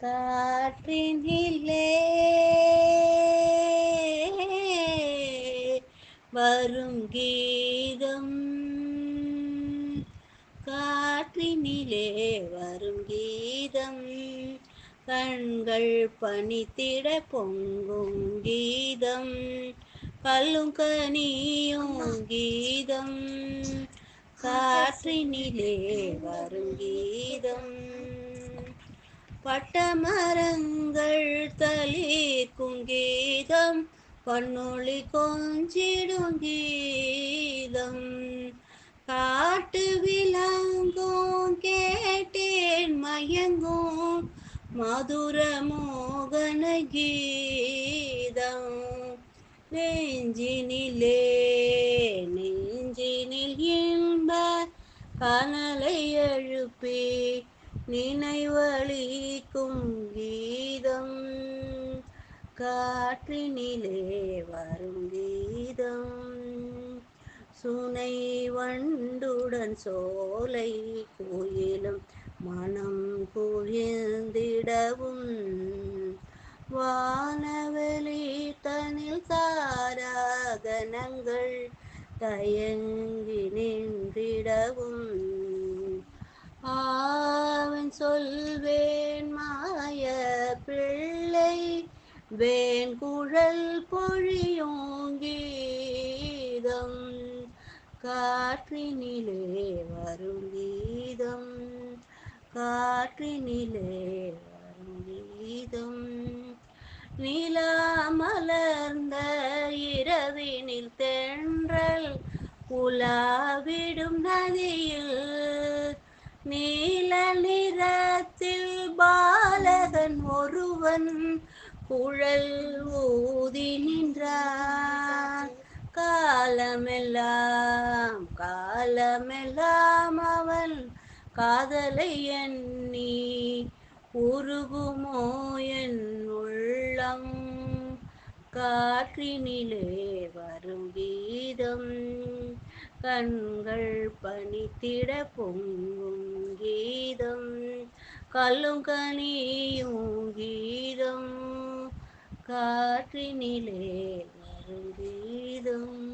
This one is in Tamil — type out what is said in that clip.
காற்றினிலே வரும் கீதம், காற்றினிலே வரும் கீதம், கண்கள் பனித்திட பொங்கும் கீதம், கல்லும் கனியும் கீதம், காற்றினிலே வரும் கீதம், பட்டமரங்கள் தளிர்க்கும் கீதம், பொன்னொழி கொஞ்சிடும் கீதம், காட்டு விலங்கும் கேட்டேன் மயங்கும் மதுர மோகன கீதம், நெஞ்சினிலே நெஞ்சினில் இன்ப கனலை எழுப்பி நினைவளிக்கும் கீதம், காற்றினிலே வரும் கீதம், சுனை வண்டுடன் சோலை கோயிலும் மனம் குழிந்திடவும், வானவெளி தனில் தாராகணங்கள் தயங்கி நின்றிடவும், ஆவன் சொல்வேன் மாய பிள்ளை வேன் குழல் பொழியும் கீதம், காற்றினிலே வரும் கீதம், காற்றினிலே வரும் கீதம், நிலா மலர்ந்த இரவினில் தென்றல் உலாவிடும் நதியில், நீல நிறத்தில் பாலகன் ஒருவன் குழல் ஊதி நின்றான், காலமெல்லாம் காலமெல்லாம் அவன் காதலை எண்ணி உருகுமோ என் உள்ளம், காற்றினிலே வரும் கீதம், கண்கள் பனித்திட பொங்கும் கீதம், கல்லும் கனியும் கீதம், காற்றினிலே வரும் கீதம்.